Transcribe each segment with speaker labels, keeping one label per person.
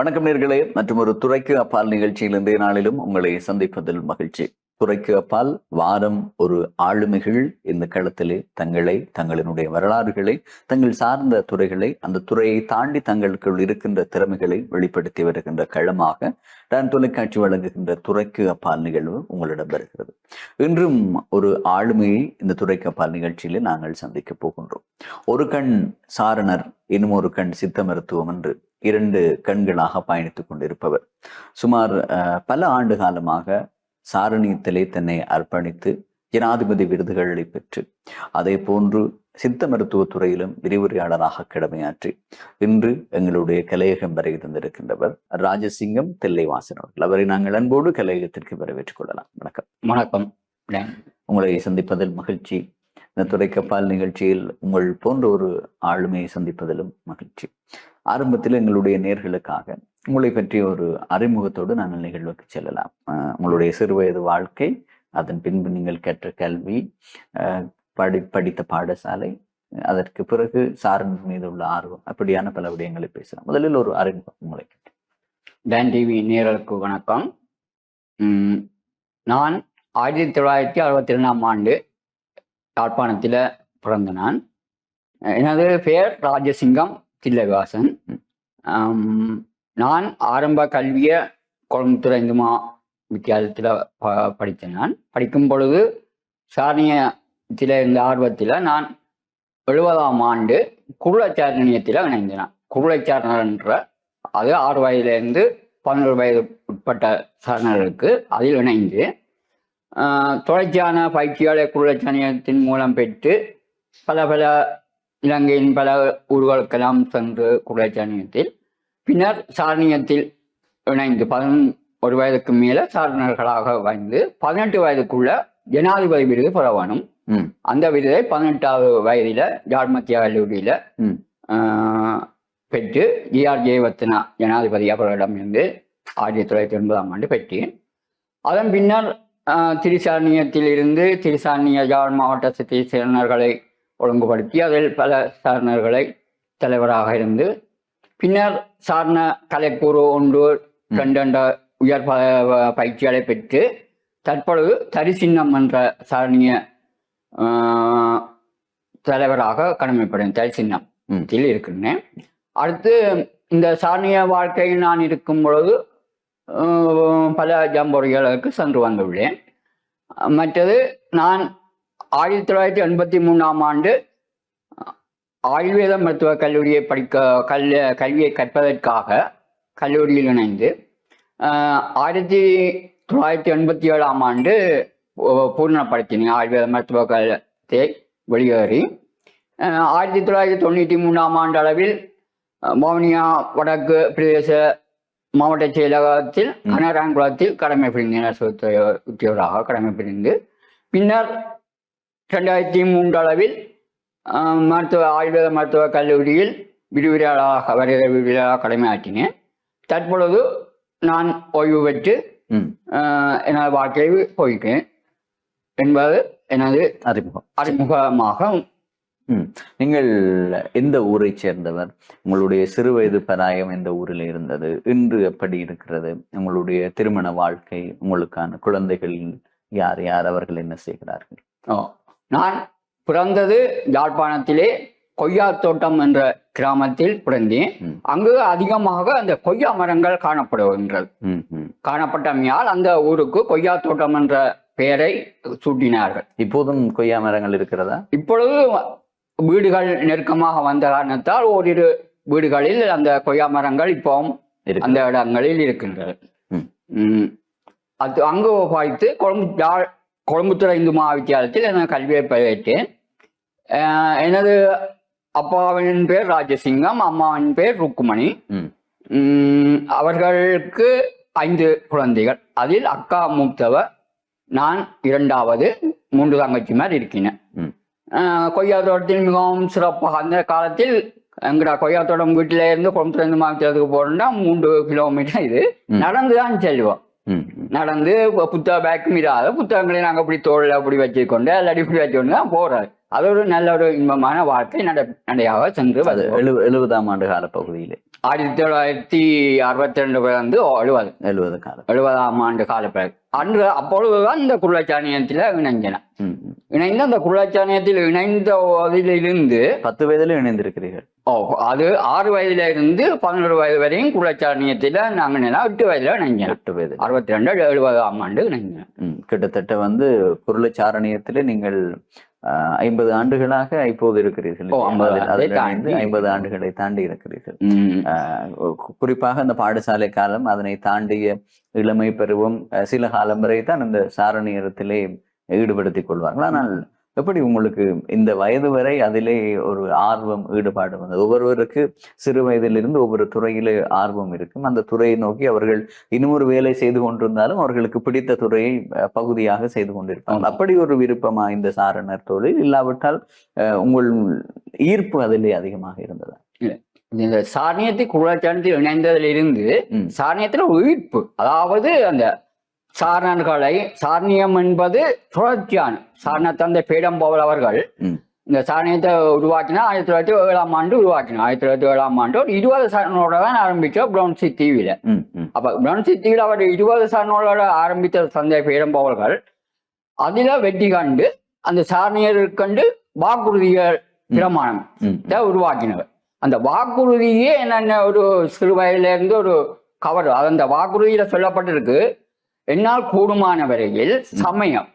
Speaker 1: வணக்கம் நேர்களே, மற்றும் ஒரு துறைக்கு அப்பால் நிகழ்ச்சியில் இன்றைய நாளிலும் உங்களை சந்திப்பதில் மகிழ்ச்சி. துறைக்கு அப்பால் வாரம் ஒரு ஆளுமைகள் இந்த களத்திலே தங்களினுடைய வரலாறுகளை, தங்கள் சார்ந்த துறைகளை, அந்த துறையை தாண்டி தங்களுக்குள் இருக்கின்ற திறமைகளை வெளிப்படுத்தி வருகின்ற களமாக டான் தொலைக்காட்சி வழங்குகின்ற துறைக்கு அப்பால் நிகழ்வு உங்களிடம் வருகிறது. இன்றும் ஒரு ஆளுமையை இந்த துறைக்கு அப்பால் நிகழ்ச்சியிலே நாங்கள் சந்திக்க போகின்றோம். ஒரு கண் சாரணர், இன்னும் ஒரு கண் சித்த மருத்துவம் என்று இரண்டு கண்களாக பயணித்துக் கொண்டிருப்பவர். சுமார் பல ஆண்டு காலமாக சாரணியத்திலே தன்னை அர்ப்பணித்து ஜனாதிபதி விருதுகளை பெற்று, அதே போன்று சித்த மருத்துவ துறையிலும் விரிவுரையாளராக கடமையாற்றி இன்று எங்களுடைய கலையகம் வரை இருந்திருக்கின்றவர் ராஜசிங்கம் தில்லைவாசன் அவர்கள். அவரை நாங்கள் அன்போடு கலையகத்திற்கு வரவேற்றுக் கொள்ளலாம். வணக்கம்.
Speaker 2: வணக்கம்.
Speaker 1: உங்களை சந்திப்பதில் மகிழ்ச்சி. இந்த துறைக்கப்பால் நிகழ்ச்சியில் உங்கள் போன்ற ஒரு ஆளுமையை சந்திப்பதிலும் மகிழ்ச்சி. ஆரம்பத்தில் எங்களுடைய நேர்களுக்காக உங்களை பற்றிய ஒரு அறிமுகத்தோடு நாங்கள் நிகழ்வுக்கு செல்லலாம். உங்களுடைய சிறுவயது வாழ்க்கை, அதன் பின்பு நீங்கள் கற்ற கல்வி, படித்த பாடசாலை, அதற்கு பிறகு சாரண் மீது உள்ள ஆர்வம், அப்படியான பல விடயங்களை பேசலாம். முதலில் ஒரு அறிமுகம் உங்களை.
Speaker 2: டான் டிவி நேயர்களுக்கு வணக்கம். நான் 1962ஆம் ஆண்டு யாழ்ப்பாணத்தில் பிறந்த நான். எனது பெயர் ராஜசிங்கம் தில்லைவாசன். நான் ஆரம்ப கல்வியை கொழும்புத்துறை இந்துமா வித்தியாலயத்தில் படித்தேன். நான் படிக்கும் பொழுது சாரணியத்தில் இருந்த ஆர்வத்தில் நான் 70ஆம் ஆண்டு குருளைச்சாரணியத்தில் இணைந்தேன். குருளைச்சாரணர் என்ற அது 6 வயதிலிருந்து 11 வயது உட்பட்ட சாரணர்களுக்கு அதில் இணைந்து தொடர்ச்சியான பயிற்சிகளை குருளைச்சாரணியத்தின் மூலம் பெற்று பல இலங்கையின் பல ஊர்களுக்கெல்லாம் சென்று குருளைச்சாரணியத்தில், பின்னர் சாரணியத்தில் இணைந்து 11 வயதுக்கு மேலே சாரணர்களாக வந்து 18 வயதுக்குள்ள ஜனாதிபதி விருது பெற வேணும். அந்த விருதை 18வது வயதில் யாழ் மத்திய கல்லூரியில் பெற்று ஜிஆர் ஜெயவர்த்தனா ஜனாதிபதி அவர்களிடமிருந்து 1990ஆம் ஆண்டு பெற்றேன். அதன் பின்னர் திரிசாரணியத்தில் இருந்து திரிசாரணிய யாழ் மாவட்ட சித்தி சாரணர்களை ஒழுங்குபடுத்தி அதில் பல சாரணர்களை தலைவராக இருந்து, பின்னர் சாரண கலைக்கூறு 1, 2 உயர் பயிற்சிகளை பெற்று தற்பொழுது தரிசின்னம் என்ற சாரணிய தலைவராக கடமைப்படும் தரிசின்னத்தில் இருக்கின்றேன். அடுத்து இந்த சாரணிய வாழ்க்கையில் நான் இருக்கும் பொழுது பல ஜம்பொறிகளுக்கு சென்று வந்துள்ளேன். மற்றது நான் 1983ஆம் ஆண்டு ஆயுர்வேத மருத்துவக் கல்லூரியை கல்வியை கற்பதற்காக கல்லூரியில் இணைந்து 1987ஆம் ஆண்டு பூர்ணப்படுத்தினேன். ஆயுர்வேத மருத்துவ கழகத்தை வெளியேறி 1993ஆம் ஆண்டு அளவில் மோனியா வடக்கு பிரதேச மாவட்ட செயலகத்தில் கனராங்குளத்தில் கடமை புரிந்தேன். உத்தியோகராக கடமை புரிந்து பின்னர் 2003 அளவில் ஆயுர்வேத மருத்துவக் கல்லூரியில் விரிவுரையாளராக கடமையாற்றினேன். தற்பொழுது நான் ஓய்வு பெற்று எனது வாழ்க்கையை போய்க்கிறேன் என்பது எனது அறிமுகமாக.
Speaker 1: நீங்கள் எந்த ஊரை சேர்ந்தவர்? உங்களுடைய சிறுவயது பராயம் எந்த ஊரில் இருந்தது? இன்று எப்படி இருக்கிறது உங்களுடைய திருமண வாழ்க்கை? உங்களுக்கான குழந்தைகள் யார் யார்? அவர்கள் என்ன செய்கிறார்கள்?
Speaker 2: நான் பிறந்தது யாழ்ப்பாணத்திலே கொய்யா தோட்டம் என்ற கிராமத்தில் பிறந்தேன். அங்கு அதிகமாக அந்த கொய்யா மரங்கள் காணப்படுகின்றது. காணப்பட்டமையால் அந்த ஊருக்கு கொய்யா தோட்டம் என்ற பெயரை சூட்டினார்கள்.
Speaker 1: இப்போதும் கொய்யா மரங்கள் இருக்கிறதா? இப்பொழுது
Speaker 2: வீடுகள் நெருக்கமாக வந்த காரணத்தால் ஓரிரு வீடுகளில் அந்த கொய்யா மரங்கள் இப்போவும் அந்த இடங்களில் இருக்கின்றது. அது அங்கு பாய்த்து கொழும்புத்துறை இந்து மகாவித்தியாலயத்தில் எனது கல்வியை பயின்றேன். எனது அப்பாவின் பேர் ராஜசிங்கம், அம்மாவின் பேர் ருக்குமணி. அவர்களுக்கு 5 குழந்தைகள். அதில் அக்கா மூத்தவர், நான் 2வது, 3 தங்கச்சிமார் இருக்கின்றேன். கொய்யா தோட்டத்தில் மிகவும் சிறப்பாக அந்த காலத்தில் எங்கடா கொய்யா தோட்டம் வீட்டில இருந்து கொழும்புத்துறை இந்து மகாவித்தியாலயத்துக்கு போறோம்னா 3 கிலோமீட்டர் இது நடந்துதான் செல்வோம். நடந்து புத்தக பேக்கும் இராத புத்தகங்களை நாங்கள் அப்படி தோளில் அப்படி வச்சுக்கொண்டு இல்லாட்டி இப்படி வச்சுக்கொண்டு தான் போறாரு. அது ஒரு நல்ல ஒரு இன்பமான வாழ்க்கை நடையாக சென்று
Speaker 1: 70ஆம் ஆண்டு கால பகுதியிலே
Speaker 2: 1962 வந்து 70ஆம் ஆண்டு காலப்பிறகு அன்று அப்பொழுதுதான் இந்த குள்ளச்சாணியத்தில் இணைஞ்சன. இணைந்து அந்த குள்ளச்சாணியத்தில் இணைந்ததிலிருந்து
Speaker 1: 10 வயதிலும் இணைந்திருக்கிறீர்கள்.
Speaker 2: அது 6 வயதுல இருந்து 11 வயது வரையும் குள்ளச்சாணியத்தில் நாங்கள் 8 வயதுல இணைஞ்சோம்.
Speaker 1: 8 வயது
Speaker 2: 62 70ஆம் ஆண்டு இணைஞ்சோம்.
Speaker 1: கிட்டத்தட்ட வந்து குருளச்சாரணியத்தில் நீங்கள் 50 ஆண்டுகளாக இப்போது இருக்கிறீர்கள். 50 ஆண்டுகளை தாண்டி இருக்கிறீர்கள். குறிப்பாக அந்த பாடசாலை காலம், அதனை தாண்டிய இளமை பருவம், சில காலம் வரை தான் இந்த சாரணியத்திலே ஈடுபடுத்திக் கொள்வார்கள். ஆனால் எப்படி உங்களுக்கு இந்த வயது வரை அதிலே ஒரு ஆர்வம், ஈடுபாடு வந்தது? ஒவ்வொருவருக்கு சிறு வயதிலிருந்து ஒவ்வொரு துறையிலே ஆர்வம் இருக்கும். அந்த துறையை நோக்கி அவர்கள் இன்னொரு வேலை செய்து கொண்டிருந்தாலும் அவர்களுக்கு பிடித்த துறையை பகுதியாக செய்து கொண்டிருப்பாங்க. அப்படி ஒரு விருப்பமா இந்த சாரணர் தொழில்? இல்லாவிட்டால் உங்கள் ஈர்ப்பு அதிலே அதிகமாக இருந்ததா?
Speaker 2: இல்ல, இந்த சாரணியத்தை குள்ளச்சாணியத்தில் இணைந்ததிலிருந்து சாரணியத்துல ஈர்ப்பு, அதாவது அந்த சாரணர்களை, சாரணியம் என்பது தொடர்ச்சியான சாரண தந்தை பீடம்போவல் அவர்கள் இந்த சாரணியத்தை உருவாக்கினா 1907ஆம் ஆண்டு உருவாக்கினார். 1907ஆம் ஆண்டு ஒரு 20 சாரணோட தான் ஆரம்பிச்சோம் பிரவுன்சி தீவில. அப்ப பிரவுன்சி தீவில அவர் 20 சாரணோட ஆரம்பித்த தந்தை பீடம்போவல்கள் அதுல வெற்றி கண்டு அந்த சாரணியர் கண்டு வாக்குறுதிகள் பிரமாணம் உருவாக்கினவர். அந்த வாக்குறுதியே என்னென்ன ஒரு சிறு வயதுல இருந்து ஒரு கவர், அந்த வாக்குறுதியில சொல்லப்பட்டிருக்கு, என்னால் கூடுமான வரையில் சமயம்,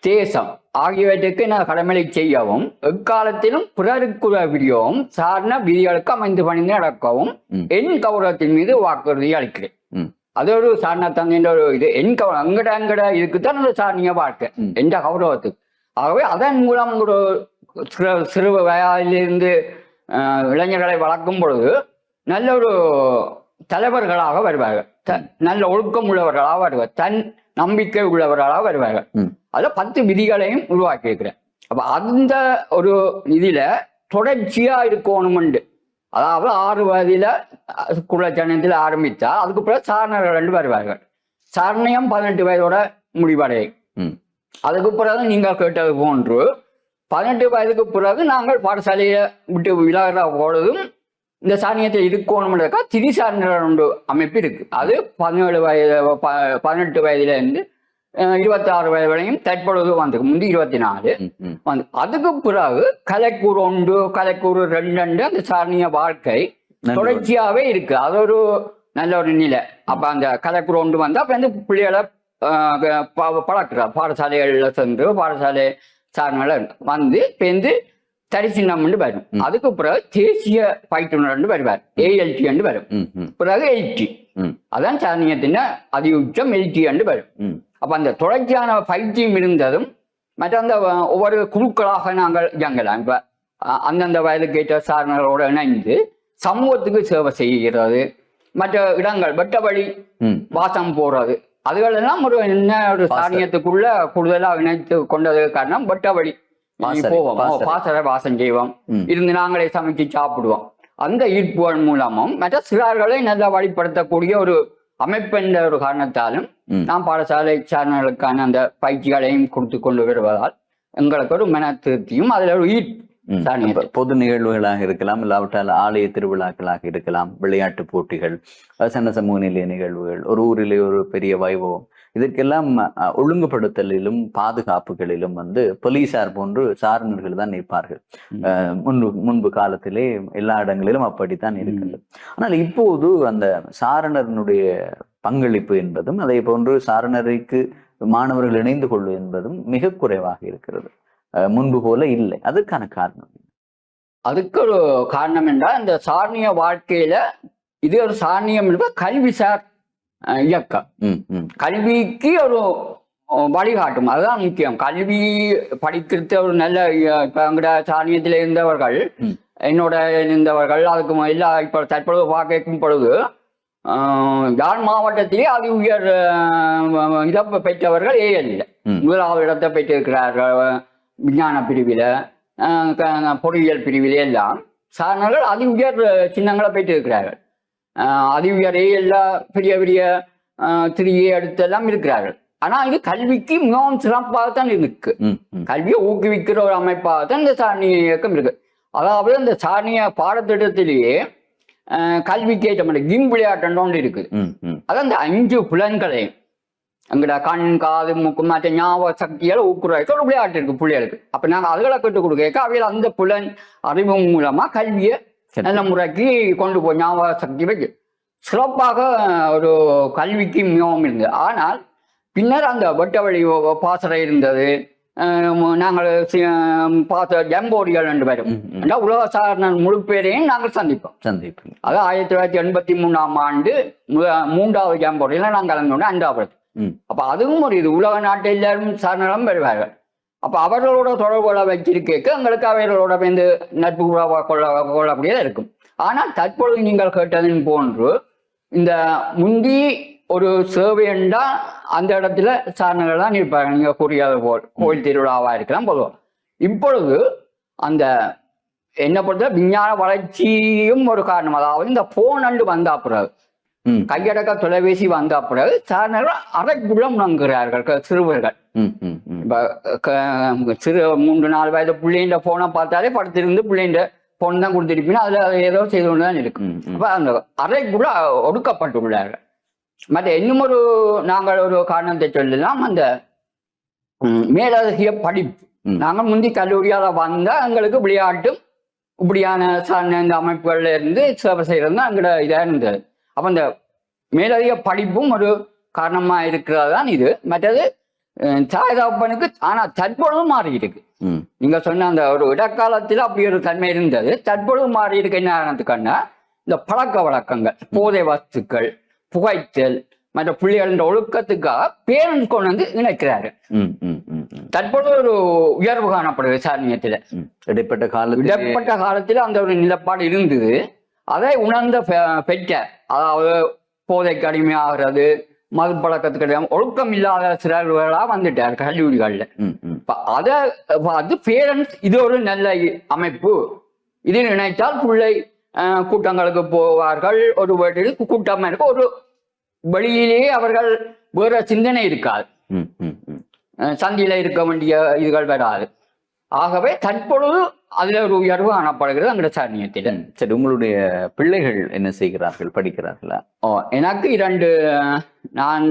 Speaker 2: தேசம் ஆகியவற்றுக்கு நான் கடமையை செய்யவும், எக்காலத்திலும் பிறருக்கு விடியவும், சாரண விதிகளுக்கு அமைந்து பணிந்து நடக்கவும் என் கௌரவத்தின் மீது வாக்குறுதி அளிக்கிறேன். அது ஒரு சாரண தந்தைன்ற ஒரு இது. என் கௌரவம் அங்கட இதுக்குத்தான் அந்த சாரணிய வாழ்க்கை, எந்த கௌரவத்துக்கு. ஆகவே அதன் மூலம் ஒரு சிறு வயதிலிருந்து இளைஞர்களை வளர்க்கும் பொழுது நல்ல ஒரு தலைவர்களாக வருவார்கள், நல்ல ஒழுக்கம் உள்ளவர்களாக வருவார், தன் நம்பிக்கை உள்ளவர்களாக வருவார்கள். அதுல 10 விதிகளையும் உருவாக்கி இருக்கிறேன். அப்ப அந்த ஒரு இதில தொடர்ச்சியா இருக்கணும்ண்டு, அதாவது 6 வயதில குள்ளச்சாணியத்தில் ஆரம்பித்தா அதுக்கு பிறகு சாரணர்கள் 2 வருவார்கள். சாரணியம் 18 வயதோட முடிவடையும். அதுக்கு பிறகு நீங்கள் கேட்டது போன்று 18 வயதுக்கு பிறகு நாங்கள் பாடசாலையை விட்டு விலகிற பொழுதும் இந்த சாரணியத்தில் இருக்கணும்ன்றக்கா திரிசாரணர் ஒன்று அமைப்பு இருக்கு. அது 18 வயதுல இருந்து 26 வயது வரையும் தற்பொழுது வந்து முந்தி 24 வந்து. அதுக்கு பிறகு கலைக்கூறு 1, கலைக்கூறு 2 அந்த சாரணிய வாழ்க்கை தொடர்ச்சியாவே இருக்கு. அது ஒரு நல்ல ஒரு நிலை. அப்ப அந்த கலைக்கூறு 1 வந்து அப்ப வந்து பிள்ளைகளை பழக்கிறார், பாடசாலைகள்ல சென்று பாடசாலை சாரணர்களை வந்து பேருந்து தரிசினம் வரும். அதுக்கு பிறகு தேசிய பயிற்றுனர் வருவார், ALT வரும். பிறகு LT, அதான் சாரணியத்தின் அதி உச்சம் LT வரும். அப்ப அந்த தொடர்ச்சியான பயிற்சியும் இருந்ததும் மற்ற அந்த ஒவ்வொரு குழுக்களாக நாங்கள் இயங்கலாம். இப்ப அந்தந்த வயதுக்கு ஏற்ற சாரணர்களோடு இணைந்து சமூகத்துக்கு சேவை செய்கிறது, மற்ற இடங்கள் வெட்ட வழி வாசம் போறது, அதுகளெல்லாம் ஒரு என்ன ஒரு சாரணியத்துக்குள்ள கூடுதலாக இணைத்து கொண்டது காரணம் வெட்ட வழி போவோம், பாசறை வாசம் செய்வோம், இருந்து நாங்களே சமைச்சு சாப்பிடுவோம். அந்த ஈர்ப்புகள் மூலமும் மற்ற சிறார்களை நல்லா வழிபடுத்தக்கூடிய ஒரு அமைப்பு என்ற ஒரு காரணத்தாலும் நாம் பாடசாலை சாரணர்களுக்கான அந்த பயிற்சிகளையும் கொடுத்து கொண்டு வருவதால் எங்களுக்கு ஒரு மன திருப்தியும் அதுல ஒரு ஈர்ப்பு.
Speaker 1: பொது நிகழ்வுகளாக இருக்கலாம், இல்லாவிட்டால் ஆலய திருவிழாக்களாக இருக்கலாம், விளையாட்டு போட்டிகள், சன சமூக நிலைய நிகழ்வுகள், ஒரு ஊரிலே ஒரு பெரிய வைபவம், இதற்கெல்லாம் ஒழுங்குபடுத்தலிலும் பாதுகாப்புகளிலும் வந்து போலீசார் போன்று சாரணர்கள் தான் நிற்பார்கள். முன்பு காலத்திலே எல்லா இடங்களிலும் அப்படித்தான் இருக்கின்றது. ஆனால் இப்போது அந்த சாரணனுடைய பங்களிப்பு என்பதும் அதே போன்று சாரணருக்கு மாணவர்கள் இணைந்து கொள்வது என்பதும் மிக குறைவாக இருக்கிறது, முன்பு போல இல்லை. அதற்கான காரணம்?
Speaker 2: அதுக்கு ஒரு காரணம் என்றால் இந்த சாரணிய வாழ்க்கையில இது ஒரு சாரணியம் என்பது கல்விசார் இயக்கம். கல்விக்கு ஒரு வழிகாட்டும், அதுதான் முக்கியம். கல்வி படிக்கிறது ஒரு நல்ல இப்ப எங்கட சாரணியத்தில் இருந்தவர்கள், என்னோட இருந்தவர்கள், அதுக்கு எல்லா இப்ப தற்பொழுது பார்க்கும் பொழுது யாழ் மாவட்டத்திலே அதி உயர் இதை பெற்றவர்கள் AL முதலாவது இடத்தை பெற்றிருக்கிறார்கள். விஞ்ஞான பிரிவில, பொறியியல் பிரிவிலே எல்லாம் சாரணர்கள் அதி உயர் சின்னங்களை பெற்றிருக்கிறார்கள். அதி உயர் AL பெரிய பெரிய 3A எடுத்தெல்லாம் இருக்கிறார்கள். ஆனா இது கல்விக்கு மிகவும் சிறப்பாகத்தான் இருக்கு. கல்வியை ஊக்குவிக்கிற ஒரு அமைப்பாகத்தான் இந்த சாரணிய இயக்கம் இருக்கு. அதாவது இந்த சாரணிய பாடத்திட்டத்திலேயே கல்விக்கு ஏற்ற மாதிரி கிம் விளையாட்டு ஒன்று இருக்குது. அதான் இந்த 5 புலன்களையும் எங்கட கண், காது, மூக்கு மற்ற ஞாபக சக்தியால் ஊக்குறாய்க்கு ஒரு விளையாட்டு இருக்கு பிள்ளைகளுக்கு. அப்ப நாங்கள் அதுகளை கற்றுக் கொடுக்க அவையில் அந்த புலன் அறிவு மூலமா கல்வியை நல்ல முறைக்கு கொண்டு போய் ஞாபக சக்தி வச்சு சிறப்பாக ஒரு கல்விக்கு மிகவும் இருந்தது. ஆனால் பின்னர் அந்த வெட்ட வழி பாசறை இருந்தது. நாங்கள் பார்த்த ஜம்போடிகள் 2 பேரும் உலக சாரண முழு பேரையும் நாங்கள் சந்திப்போம். அது 1983ஆம் ஆண்டு 3வது ஜம்போடியில் நாங்கள் கலந்தோம் 5வது. அப்ப அதுவும் ஒரு இது உலக நாட்டு எல்லாரும் சாரணம் பெறுவார்கள். அப்ப அவர்களோட தொடர்புகளை வச்சிருக்க எங்களுக்கு அவர்களோட வந்து நட்பு கொள்ளக்கூடியதாக இருக்கும். ஆனால் தற்பொழுது நீங்கள் கேட்டதின் போன்று இந்த முந்தி ஒரு சேவைண்டா அந்த இடத்துல சாரணர்கள் தான் இருப்பாங்க. நீங்க கூறியது போல் கோயில் திருவிழாவா இருக்கலாம் பொதுவாக. இப்பொழுது அந்த என்ன பொறுத்த விஞ்ஞான வளர்ச்சியும் ஒரு காரணம். அதாவது இந்த போன் அண்டு வந்தா பிறகு கையடக்க தொலைபேசி வந்த பிறகு சாரணர்கள் அறைக்குள்ள முழங்குகிறார்கள் சிறுவர்கள். சிறு 3-4 வயது பிள்ளைன்ற போனை பார்த்தாலே படுத்திருந்து பிள்ளைன்ற போன் தான் கொடுத்துருப்பீங்கன்னா அதுல ஏதோ செய்து கொண்டுதான் இருக்கும். அப்ப அந்த அறைக்குள்ள ஒடுக்கப்பட்டுள்ளார்கள். மற்ற இன்னும் ஒரு நாங்கள் ஒரு காரணத்தை சொல்லலாம், அந்த மேலதிக படிப்பு. நாங்கள் முந்தி கல்லூரியால வந்தா எங்களுக்கு விளையாட்டும் இப்படியான சார்ந்த அமைப்புகள்ல இருந்து சேவை செய்யறது தான் எங்களோட இதா இருந்தது. அப்ப இந்த மேலதிக படிப்பும் ஒரு காரணமா இருக்கிறது தான் இது. மற்றது சாயதாப்பனுக்கு ஆனா தற்பொழுது மாறி இருக்கு. நீங்க சொன்ன அந்த ஒரு இடக்காலத்துல அப்படி ஒரு தன்மை இருந்தது. தற்பொழுது மாறி இருக்கு. என்ன காரணத்துக்குன்னா இந்த பழக்க வழக்கங்கள், போதை வஸ்துக்கள், புகைத்தல் மற்ற பிள்ளைகளின் ஒழுக்கத்துக்காக பேரண்ட்ஸ் கொண்டு வந்து இணைக்கிறாரு. தற்பொழுது ஒரு உயர்வு காணப்படுது சாரணியத்துல. இடைப்பட்ட காலத்துல அந்த ஒரு நிலப்பாடு இருந்தது. அதை உணர்ந்த பெற்ற, அதாவது போதைக்கு அடிமையாகிறது, மது பழக்கத்துக்கு ஒழுக்கம் இல்லாத சிறர்களா வந்துட்டார் கல்லூரிகள்ல. அதை பார்த்து பேரண்ட்ஸ் இது ஒரு நல்ல அமைப்பு, இது நினைத்தால் பிள்ளை கூட்டங்களுக்கு போவார்கள், ஒரு வீட்டுக்கு கூட்டமா இருக்க, ஒரு வெளியிலேயே அவர்கள் வேற சிந்தனை இருக்காது, சந்தியில இருக்க வேண்டிய இதுகள் வராது. ஆகவே தற்பொழுது அதுல ஒரு உயர்வு காணப்படுகிறது அங்க சாரணியத்தில்.
Speaker 1: சரி, உங்களுடைய பிள்ளைகள் என்ன செய்கிறார்கள், படிக்கிறார்களா?
Speaker 2: எனக்கு 2, நான்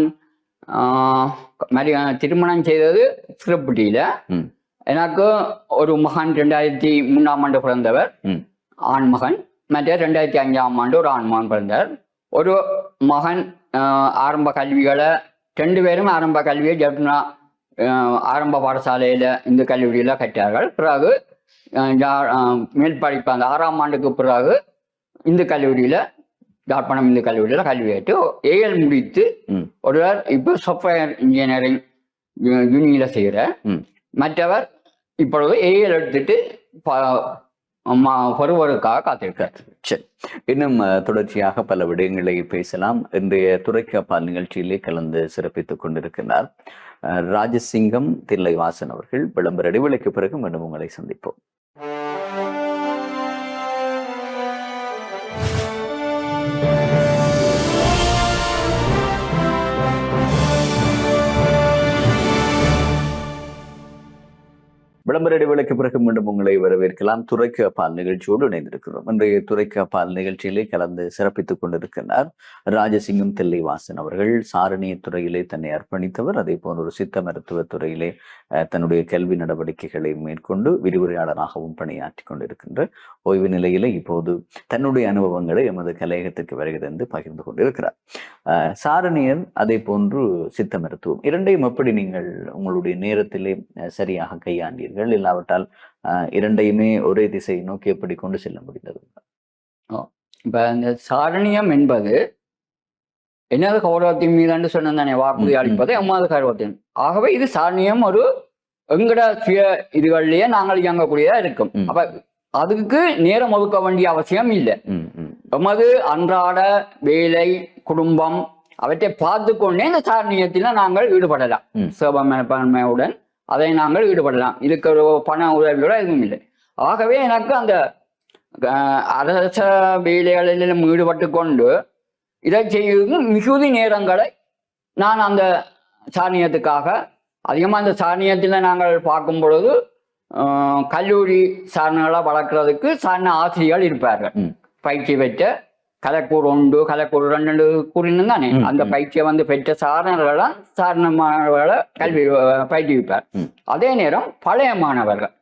Speaker 2: திருமணம் செய்தது சிறப்புட்டியில. எனக்கு ஒரு மகன் 2003ஆம் ஆண்டு பிறந்தவர், ஆண் மகன். மற்ற 2005ஆம் ஆண்டு ஒரு ஆண் மகன் பிறந்தார். ஒரு மகன் ஆரம்ப கல்விகளை 2 பேரும் ஆரம்ப கல்வியை ஜப்னா ஆரம்ப பாடசாலையில இந்த கல்லூரியில கற்றார்கள். பிறகு மேல் படிப்பு அந்த 6ஆம் ஆண்டுக்கு பிறகு இந்த கல்லூரியில யாழ்ப்பாணம் இந்த கல்லூரியில கல்வி கேட்டு ஏஎல் முடித்து ஒருவர் இப்போ சாஃப்ட்வேர் இன்ஜினியரிங் யூனியில செய்கிற, மற்றவர் இப்பொழுது ஏஎல் எடுத்துட்டு ஒருவருக்காக காத்திருக்கிறார்.
Speaker 1: சரி, இன்னும் தொடர்ச்சியாக பல விடயங்களை பேசலாம். இன்றைய துறைக்கு அப்பால் நிகழ்ச்சியிலே கலந்து சிறப்பித்துக் கொண்டிருக்கிறார் ராஜசிங்கம் தில்லைவாசன் அவர்கள். விளம்பர இடைவெளிக்கு பிறகு மீண்டும் உங்களை சந்திப்போம். விளம்பர இடைவேளைக்கு பிறகு மீண்டும் உங்களை வரவேற்கலாம். துறைக்கு அப்பால் நிகழ்ச்சியோடு இணைந்திருக்கிறோம். இன்றைய துறைக்கு அப்பால் நிகழ்ச்சியிலே கலந்து சிறப்பித்துக் கொண்டிருக்கிறார் ராஜசிங்கம் தில்லைவாசன் அவர்கள். சாரணிய துறையிலே தன்னை அர்ப்பணித்தவர். அதே போன்ற ஒரு சித்த மருத்துவ துறையிலே தன்னுடைய கல்வி நடவடிக்கைகளை மேற்கொண்டு விரிவுரையாளராகவும் பணியாற்றி கொண்டிருக்கின்ற ஓய்வு நிலையில இப்போது தன்னுடைய அனுபவங்களை எமது கலையகத்திற்கு வருகிறது பகிர்ந்து கொண்டிருக்கிறார். சாரணியர் அதே போன்று சித்த மருத்துவம் இரண்டையும் எப்படி நீங்கள் உங்களுடைய நேரத்திலே சரியாக கையாண்டீர்கள்? இல்லாவிட்டால் இரண்டையுமே ஒரே திசை நோக்கி எப்படி கொண்டு செல்ல முடிந்தது?
Speaker 2: இப்ப இந்த சாரணியம் என்பது என்னது கௌரவத்தின் மீதாண்டு சொன்னதானே, வாக்குறுதி அளிப்பது எம்மாவது கௌரவத்தின். ஆகவே இது சாரணியம் ஒரு எங்கட சுய இதுகள்லயே நாங்கள் இயங்கக்கூடியதா இருக்கும். அப்ப அதுக்கு நேரம் ஒதுக்க வேண்டிய அவசியம் இல்லை. எமது அன்றாட வேலை, குடும்பம் அவற்றை பார்த்து கொண்டே இந்த சாரணியத்தில நாங்கள் ஈடுபடலாம். சிவமனப்பான்மையுடன் அதை நாங்கள் ஈடுபடலாம். இதுக்கு ஒரு பண உதவியோட எதுவும் இல்லை. ஆகவே எனக்கு அந்த அரச வேலைகளிலும் ஈடுபட்டு கொண்டு இதை செய்வது மிகுதி நேரங்களை நான் அந்த சாணியத்துக்காக அதிகமாக அந்த சாணியத்தில் நாங்கள் பார்க்கும் பொழுது கல்லூரி சாரணங்களை வளர்க்குறதுக்கு சாரண ஆசிரியர்கள் இருப்பார்கள். பயிற்சி பெற்ற கலைக்கூர் 1 கலைக்கூர் 2 கூறினும் தானே அந்த பயிற்சியை வந்து பெற்ற சாரணர்கள் சாரண மாணவர்களை கல்வி பயிற்றுவிப்பார். அதே நேரம் பழைய மாணவர்கள்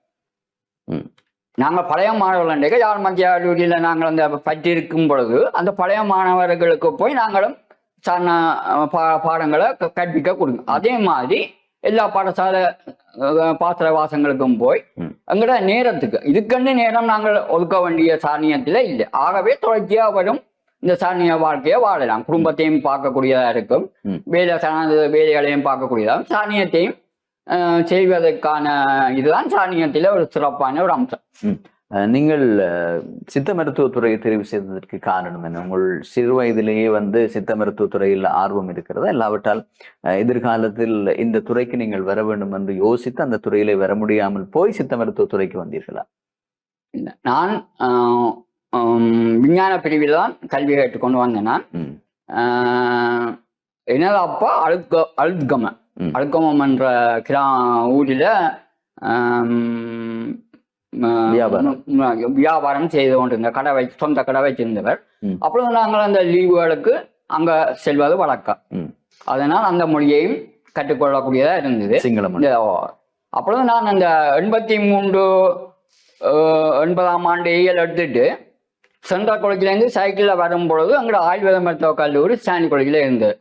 Speaker 2: நாங்கள் பழைய மாணவர்கள் யாழ் மத்திய கல்லூரியில் நாங்கள் அந்த பயிற்சி இருக்கும் பொழுது அந்த பழைய மாணவர்களுக்கு போய் நாங்களும் சாரண பாடங்களை கற்பிக்க கொடுங்க. அதே மாதிரி எல்லா பாடசாலை பாசறை வாசங்களுக்கும் போய் எங்களோட நேரத்துக்கு இதுக்கண்டு நேரம் நாங்கள் ஒதுக்க வேண்டிய சாணியத்தில் இல்லை. ஆகவே தொடர்ச்சியா வரும் இந்த சாணிய வாழ்க்கையை வாழலாம். குடும்பத்தையும் பார்க்கக்கூடியதா இருக்கும், வேலைகளையும் பார்க்கக்கூடியதாகும், சாணியத்தையும் செய்வதற்கான இதுதான் சாணியத்தில ஒரு சிறப்பான ஒரு அம்சம்.
Speaker 1: நீங்கள் சித்த மருத்துவத்துறையை தெரிவு செய்ததற்கு காரணம் என்ன? உங்கள் சிறு வயதிலேயே வந்து சித்த மருத்துவத்துறையில் ஆர்வம் இருக்கிறதா, இல்லாவிட்டால் எதிர்காலத்தில் இந்த துறைக்கு நீங்கள் வர வேண்டும் என்று யோசித்து அந்த துறையிலே வர முடியாமல் போய் சித்த மருத்துவத்துறைக்கு வந்தீர்களா?
Speaker 2: இல்லை, நான் விஞ்ஞான பிரிவில் தான் கல்வி கேட்டுக்கொண்டு வந்தேன். நான் எனது அப்பா அழுத்கமம் என்ற ஊரில் வியாபாரம் செய்து கொண்டிருந்த சொந்த கடை வச்சிருந்தவர். அப்பொழுது நாங்கள் அந்த லீவுகளுக்கு அங்க செல்வது வழக்கம். அதனால் அந்த மொழியையும் கற்றுக்கொள்ளக்கூடியதா இருந்தது, சிங்களம். அப்பொழுது நான் அந்த 83-80ஆம் ஆண்டு எடுத்துட்டு சென்ட்ரல் காலேஜ்லேருந்து சைக்கிளில் வரும் பொழுது அங்கே ஆயுர்வேத மருத்துவ கல்லூரி ஸ்டான்லி காலேஜில் இருந்தது.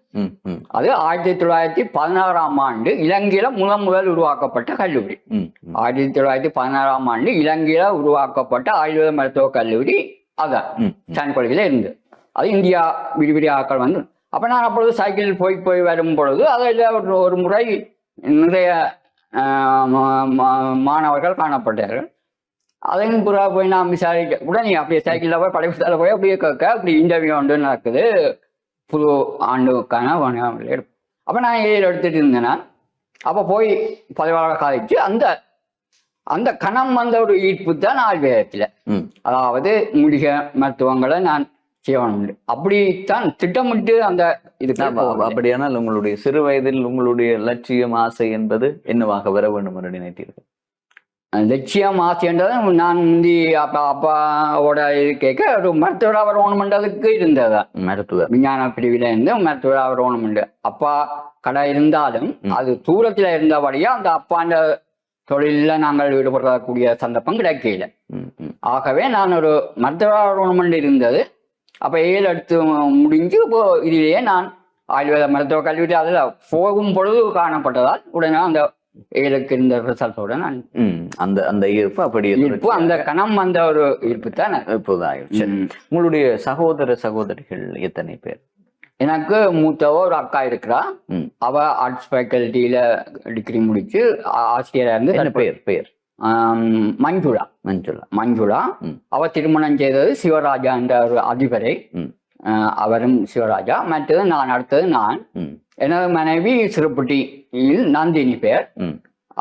Speaker 2: அது 1916ஆம் ஆண்டு இலங்கையில முதல் உருவாக்கப்பட்ட கல்லூரி. 1916ஆம் ஆண்டு இலங்கையில உருவாக்கப்பட்ட ஆயுர்வேத மருத்துவ கல்லூரி அதான் ஸ்டான்லி காலேஜில் இருந்தது. அது இந்தியா விரிவிரியாக்கள் வந்து அப்போ நான் அப்பொழுது சைக்கிளில் போய் வரும் பொழுது அதில் ஒரு முறை நிறைய மாணவர்கள் காணப்பட்டார்கள். அதையும் புறா போய் நான் விசாரிக்க உடனே அப்படியே சைக்கிளில் போய் படைப்புத்தால போய் அப்படியே கேட்க அப்படி இன்டர்வியூ ஒன்று நடக்குது புது ஆண்டுக்கான. அப்போ நான் எடுத்துட்டு இருந்தேன்னா அப்போ போய் பதிவாளர் காலேஜ் அந்த கணம் வந்த ஒரு ஈர்ப்பு தான் ஆயுர்வேதத்தில், அதாவது மூலிகை மருத்துவங்களை நான் செய்யணும் அப்படித்தான் திட்டமிட்டு அந்த இதுக்கு.
Speaker 1: அப்படியானால் உங்களுடைய சிறு வயதில் உங்களுடைய லட்சியம் ஆசை என்பது என்னவாக வர வேண்டும் என்று நினைத்தீர்கள்?
Speaker 2: லட்சியம் ஆசைன்றது நான் முந்தி அப்பாவோட கேட்க ஒரு மருத்துவராக வரணும்ன்றதுக்கு இருந்ததா. மருத்துவர் விஞ்ஞான பிரிவில இருந்து மருத்துவராக வரணும்ண்டு அப்பா கடை இருந்தாலும் அது தூரத்துல இருந்தபடியா அந்த அப்பாண்ட தொழில நாங்கள் ஈடுபடக்கூடிய சந்தர்ப்பம் கிடைக்கல. ஆகவே நான் ஒரு மருத்துவராக வரணும்னு இருந்தது. அப்ப 7 எடுத்து முடிஞ்சு இப்போ இதிலேயே நான் ஆயுர்வேத மருத்துவ கல்லூரி அதில் போகும் பொழுது காணப்பட்டதால் உடனே அந்த 7க்கு இருந்த ரிசல்ட்டோட நான்
Speaker 1: அந்த ஈர்ப்பு அப்படியே
Speaker 2: அந்த கணம் அந்த ஒரு ஈர்ப்பு தான்
Speaker 1: இப்போது ஆயிடுச்சு. உங்களுடைய சகோதரிகள் எத்தனை பேர்?
Speaker 2: எனக்கு மூத்தவ ஒரு அக்கா இருக்கிறா. அவ ஆர்ட்ஸ் ஃபேக்கல்ட்டியில டிகிரி முடிச்சு ஆசிரியரா இருந்து.
Speaker 1: பேர்
Speaker 2: மஞ்சுளா. அவ திருமணம் செய்தது சிவராஜா என்ற ஒரு அதிபரை. அவரும் சிவராஜா. மற்றது நான், அடுத்தது நான். எனது மனைவி சிறுபட்டியில் நந்தினி பேர்.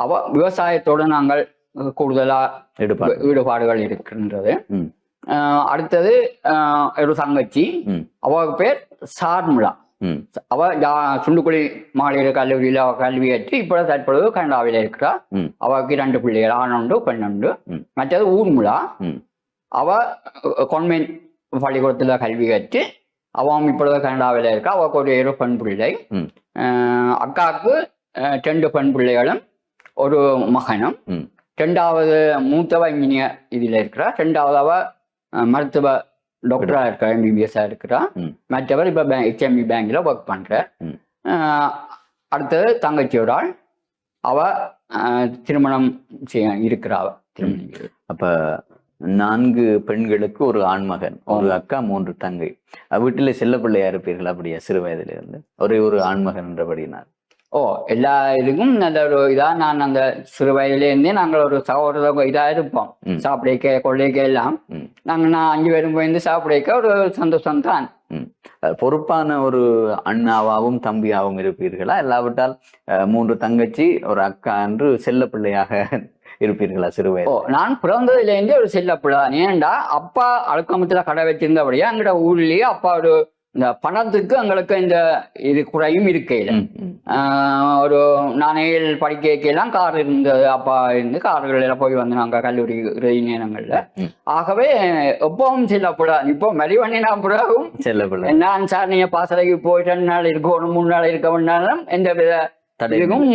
Speaker 2: அவ விவசாயத்தோடு நாங்கள் கூடுதலா ஈடுபாடுகள் இருக்கின்றது. அடுத்தது ஒரு தங்கச்சி, அவ பேர் சார்முலா. அவ சுண்டுக்குழி மகளிர் கல்லூரியில அவ கல்வி கற்று இப்பொழுது தற்பொழுது கனடாவில் இருக்கிறா. அவருக்கு 2 பிள்ளைகள், ஆணுண்டு பெண்ணுண்டு. மற்றது ஊர்முலா. அவ கொன்மேன் பள்ளிக்கூடத்துல கல்வி கற்று அவன் இப்பொழுது கனடாவில் இருக்கா. அவருக்கு ஒரு பெண் பிள்ளை. அக்காவுக்கு 2 பெண் பிள்ளைகளும் ஒரு மகனும். 2வது மூத்தவ இன்ஜினியர் இதுல இருக்கிறா. 2வது அவ மருத்துவ டாக்டரா இருக்கா, MBBS இருக்கிறா. மற்றவர் இப்ப HMB பேங்க்ல ஒர்க் பண்ற. அடுத்தது தங்கச்சி ஒரு ஆள், அவ திருமணம் இருக்கிறா.
Speaker 1: அப்ப 4 பெண்களுக்கு ஒரு ஆண்மகன், ஒரு அக்கா, 3 தங்கை. வீட்டில செல்ல பிள்ளையா இருப்பீர்கள் அப்படியா? சிறு வயதுல இருந்து ஒரே ஒரு ஆண்மகன் என்றபடினார்.
Speaker 2: எல்லா இதுக்கும் நல்ல ஒரு இதா நான் அந்த சிறு வயதுல இருந்தே நாங்கள் ஒரு சகோதர இதா இருப்போம். சாப்பிடைக்க கொள்ளைக்க எல்லாம் நான் 5 பேரும் போயிருந்து சாப்பிடைக்க ஒரு சந்தோஷம் தான்.
Speaker 1: பொறுப்பான ஒரு அண்ணாவாவும் தம்பியாவும் இருப்பீர்களா, இல்லாவிட்டால் 3 தங்கச்சி ஒரு அக்கா என்று செல்ல பிள்ளையாக இருப்பீர்களா சிறு வயது?
Speaker 2: நான் பிறந்ததுல இருந்தே ஒரு செல்ல பிள்ளை தான். ஏன்டா அப்பா அழுக்கமத்துல கடை வச்சிருந்தபடியா எங்கட ஊர்லயே அப்பா ஒரு இந்த பணத்துக்கு எங்களுக்கு இந்த இது குறையும் இருக்கையில் ஒரு நானேல் படிக்கலாம் கார் இருந்தது, அப்பா இருந்து கார்கள் போய் வந்து நாங்கள் கல்லூரி நேரங்கள்ல. ஆகவே எப்பவும் செல்லப்படாது. இப்போ மறிவண்ணினா பிறகும் செல்லப்படாது. நான் சாரணிய பாசறைக்கு போய் 2 நாள் இருக்கணும் 3 நாள் இருக்க வேண்டாம் எந்த வித இதுக்கும்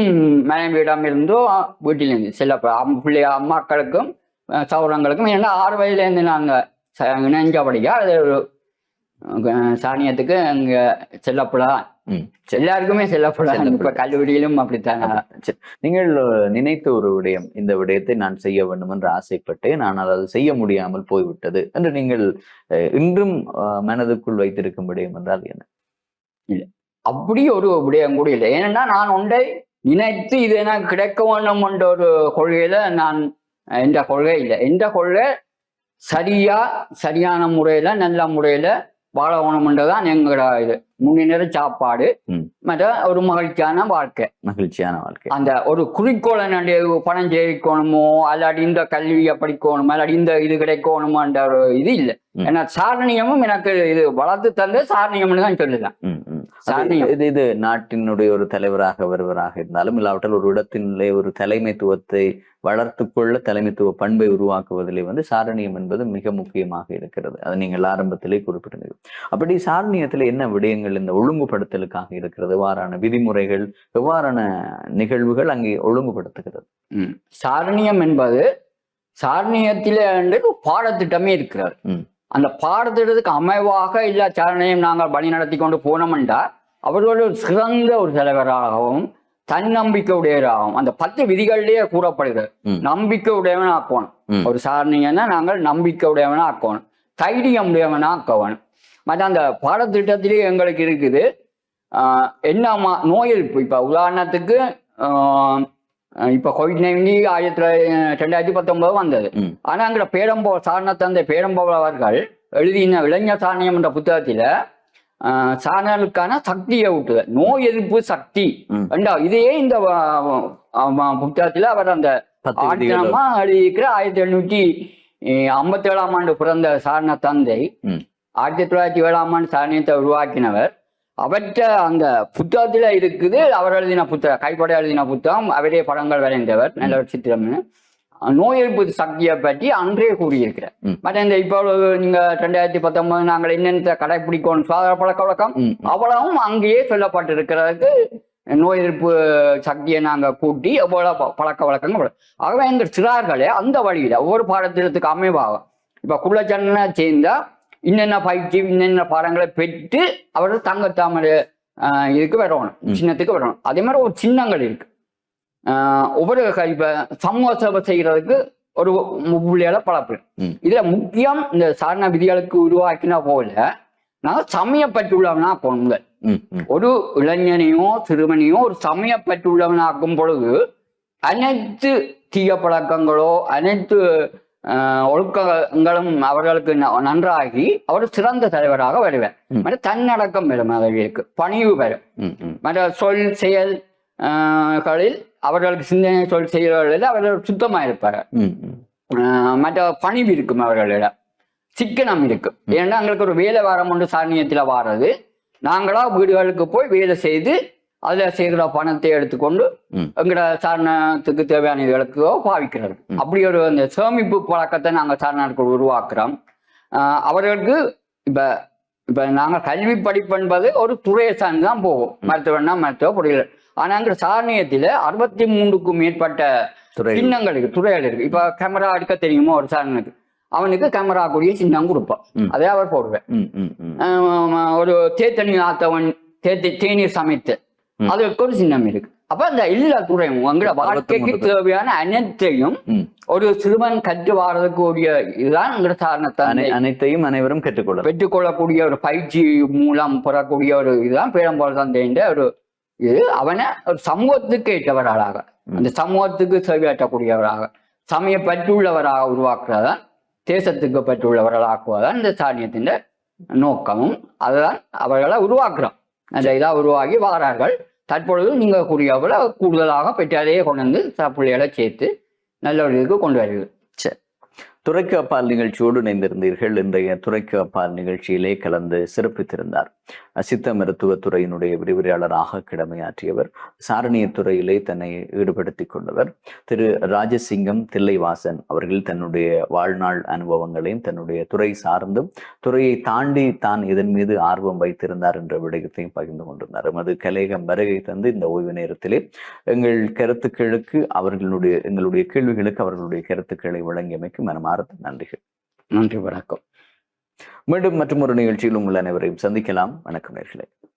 Speaker 2: மனைவியிடம் இருந்தோ வீட்டிலிருந்து செல்லப்படாது. பிள்ளைய அம்மாக்களுக்கும் சௌரங்களுக்கும் ஏன்னா 6 வயதுலேருந்து நாங்கள் இணைஞ்சபடியா அது ஒரு சாணியத்துக்கு அங்க செல்லப்படாதான். எல்லாருக்குமே செல்லப்படாது. இப்ப கல்லூரியிலும் அப்படித்தான்.
Speaker 1: நீங்கள் நினைத்த ஒரு விடயம், இந்த விடயத்தை நான் செய்ய வேண்டும் என்று ஆசைப்பட்டு நான் அதை செய்ய முடியாமல் போய்விட்டது என்று நீங்கள் இன்றும் மனதுக்குள் வைத்திருக்கும் விடயம் என்றால் என்ன?
Speaker 2: இல்லை, அப்படி ஒரு விடயம் கூட இல்லை. ஏனென்னா நான் ஒன்றை நினைத்து இது எனக்கு கிடைக்க வேண்டும் என்ற ஒரு கொள்கையில நான் எந்த கொள்கை இல்லை. எந்த கொள்கை சரியான முறையில நல்ல முறையில வாழணும்ன்றதான் எங்களோட இது. முன்னிற சாப்பாடு மற்ற ஒரு மகிழ்ச்சியான வாழ்க்கை. அந்த ஒரு குறிக்கோளை பணம் சேரிக்கணுமோ அல்லாடி இந்த கல்வியை படிக்கணுமோ அல்லாடி இந்த இது கிடைக்கணுமோன்ற ஒரு இது இல்லை. ஏன்னா சாரணியமும் எனக்கு இது வளர்த்து தந்து சாரணியம்னு தான் சொல்லலாம்.
Speaker 1: இது நாட்டினுடைய ஒரு தலைவராக வருவராக இருந்தாலும் இல்லாவிட்டால் ஒரு இடத்திலே ஒரு தலைமைத்துவத்தை வளர்த்து கொள்ள தலைமைத்துவ பண்பை உருவாக்குவதிலே சாரணியம் என்பது மிக முக்கியமாக இருக்கிறது. அதை நீங்கள் ஆரம்பத்திலே குறிப்பிட்டீர்கள். அப்படி சாரணியத்துல என்ன விடயங்கள் இந்த ஒழுங்குபடுத்தலுக்காக இருக்கிறது? எவ்வாறான விதிமுறைகள், எவ்வாறான நிகழ்வுகள் அங்கே ஒழுங்குபடுத்துகிறது?
Speaker 2: சாரணியம் என்பது சாரணியத்திலே பாடத்திட்டமே இருக்கிறது. அந்த பாடத்திட்டத்துக்கு அமைவாக இல்ல சாரணியம் நாங்கள் வழி நடத்தி கொண்டு போனோம்டா அவர்கள் ஒரு சிறந்த ஒரு தலைவராகவும் தன்னம்பிக்கை உடையவராகவும் அந்த 10 விதிகளிலேயே கூறப்படுகிறது. நம்பிக்கை உடையவனா ஆக்கணும். ஒரு சாரணியன்னா நாங்கள் நம்பிக்கை உடையவனா ஆக்கணும், தைரியம் உடையவனா ஆக்கணும். மற்ற அந்த பாடத்திட்டத்திலேயே எங்களுக்கு இருக்குது என்ன நோய் எதிர்ப்பு. இப்ப உதாரணத்துக்கு இப்ப COVID-19 2019 வந்தது. ஆனா அங்க சாரணத்தந்தை பேரம்போல் அவர்கள் எழுதின இளைஞர் சாரணியம் என்ற புத்தகத்தில சாணலுக்கான சக்தியை ஊட்டுதல், நோய் எதிர்ப்பு சக்தி இதையே இந்த புத்தகத்துல அவர் அந்த ஆட்சியமா எழுதியிருக்கிற 1757 ஆண்டு பிறந்த சாரண தந்தை 1907 ஆண்டு சாரணியத்தை உருவாக்கினவர். அவற்ற அந்த புத்தகத்துல இருக்குது. அவர் எழுதின புத்தகம், கைப்பட எழுதின புத்தகம், அவரே படங்கள் வரைந்தவர், நல்ல சித்திரம். நோய் எதிர்ப்பு சக்தியை பற்றி அன்றே கூறியிருக்கிறார். மற்ற இந்த இப்போ நீங்க 2019 நாங்கள் என்னென்ன கடைபிடிக்கணும் சுகாதார பழக்க வழக்கம் அவ்வளவும் அங்கேயே சொல்லப்பட்டிருக்கிறதுக்கு நோய் எதிர்ப்பு சக்தியை நாங்கள் கூட்டி எவ்வளவு பழக்க வழக்கங்கள். ஆகவே எங்கள் சிறார்களே அந்த வழியில ஒவ்வொரு பாடத்திட்டத்துக்கு அமைவாகும். இப்ப குள்ளச்சண்டனை சேர்ந்தா இன்னென்ன பயிற்சி இன்னென்ன பாடங்களை பெற்று அவர்கள் தங்கத்தாமரை இதுக்கு வரணும், சின்னத்துக்கு வரணும். அதே மாதிரி ஒரு சின்னங்கள் இருக்கு. ஒவ்வொரு இப்ப சமூக சேவை செய்யறதுக்கு ஒரு புள்ளியால பழப்பு. இதுல முக்கியம் இந்த சாரண விதிகளுக்கு உருவாக்கினா போல நாங்கள் சமயப்பட்டுள்ளவனா போனோங்க. ஒரு இளைஞனையோ சிறுவனையோ ஒரு சமயப்பட்டுள்ளவனாக்கும் பொழுது அனைத்து தீய பழக்கங்களோ அனைத்து ஒழுக்கங்களும் அவர்களுக்கு நன்றாகி அவர் சிறந்த தலைவராக வருவார். மற்ற தன்னடக்கம் பெறும், அவர்களுக்கு பணிவு பெறும். மற்ற சொல் செயல் களில் அவர்களுக்கு சிந்தனை சொல் செயல்களில் அவர்கள் சுத்தமா இருப்பார்கள். மற்ற பணிவு இருக்கும், அவர்களிடம் சிக்கனம் இருக்கும். ஏன்னா எங்களுக்கு ஒரு வேலை வாரம் ஒன்று சாரணியத்துல வாரது, நாங்களா வீடுகளுக்கு போய் வேலை செய்து அதுல செய்கிற பணத்தை எடுத்துக்கொண்டு எங்கட சாரணத்துக்கு தேவையான இதுகளுக்கோ பாவிக்கிறது. அப்படி ஒரு அந்த சேமிப்பு பழக்கத்தை நாங்கள் சாரணர்கள் உருவாக்குறோம். அவர்களுக்கு இப்ப நாங்கள் கல்வி படிப்பு என்பது ஒரு துறையை சார்ந்து தான் போகும். மருத்துவம்னா மருத்துவ பொறியியல். ஆனா அங்க சாரணியத்துல 63க்கும் மேற்பட்ட சின்னங்கள் இருக்கு, துறைகள் இருக்கு. இப்ப கேமரா எடுக்க தெரியுமோ ஒரு சாரனுக்கு, அவனுக்கு கேமரா கூடிய சின்னம் கொடுப்பான், அதே அவர் போடுவேன். ஒரு தேத்தனி ஆத்தவன் தேநீர் சமைத்து அதுக்கு ஒரு சின்னம் இருக்கு. அப்ப அந்த எல்லா துறையும் எங்களோட வாழ்க்கைக்கு தேவையான அனைத்தையும் ஒரு சிறுவன் கற்று வாரதுக்கு கூடிய இதுதான் எங்களோட சாரணத்தை.
Speaker 1: அனைத்தையும் அனைவரும்
Speaker 2: பெற்றுக்கொள்ளக்கூடிய ஒரு பயிற்சி மூலம் பெறக்கூடிய ஒரு இதுதான் பேரம்போல் தந்தைன்ற ஒரு இது. அவனை ஒரு சமூகத்துக்கு ஏற்றவராக, அந்த சமூகத்துக்கு சேவையாற்றக்கூடியவராக, சமய பற்றுள்ளவராக உருவாக்குறதான், தேசத்துக்கு பற்றுள்ளவர்களாக ஆக்குவதான் இந்த சாரணியத்தின் நோக்கமும். அதுதான் அவர்களை உருவாக்குறோம். அந்த இதாக உருவாகி வாரார்கள். தற்பொழுது நீங்க கூறியவரை கூடுதலாக பெற்றாலேயே கொண்டு வந்து பிள்ளைகளை சேர்த்து நல்ல ஒரு இதுக்கு கொண்டு வருகிறது.
Speaker 1: சரி, துறைக்கு அப்பால் நிகழ்ச்சியோடு இணைந்திருந்தீர்கள். இன்றைய துறைக்கு அப்பால் நிகழ்ச்சியிலே கலந்து சிறப்பித்திருந்தார் சித்த மருத்துவத்துறையினுடைய விரிவுரையாளராக கடமையாற்றியவர். சாரணிய துறையிலே தன்னை ஈடுபடுத்திக் கொண்டவர். திரு ராஜசிங்கம் தில்லைவாசன் அவர்கள் தன்னுடைய வாழ்நாள் அனுபவங்களையும் தன்னுடைய துறை சார்ந்தும் துறையை தாண்டி தான் இதன் மீது ஆர்வம் வைத்திருந்தார் என்ற விடயத்தையும் பகிர்ந்து கொண்டிருந்தார். எமது கலையகம் வருகை தந்து இந்த ஓய்வு நேரத்திலே எங்கள் கருத்துக்களுக்கு எங்களுடைய கேள்விகளுக்கு அவர்களுடைய கருத்துக்களை வழங்கியமைக்கு மனமார்ந்த நன்றிகள்.
Speaker 2: நன்றி, வணக்கம்.
Speaker 1: மீண்டும் மற்றும் ஒரு நிகழ்ச்சியில் உங்கள் அனைவரையும் சந்திக்கலாம். வணக்கம் நேயர்களே.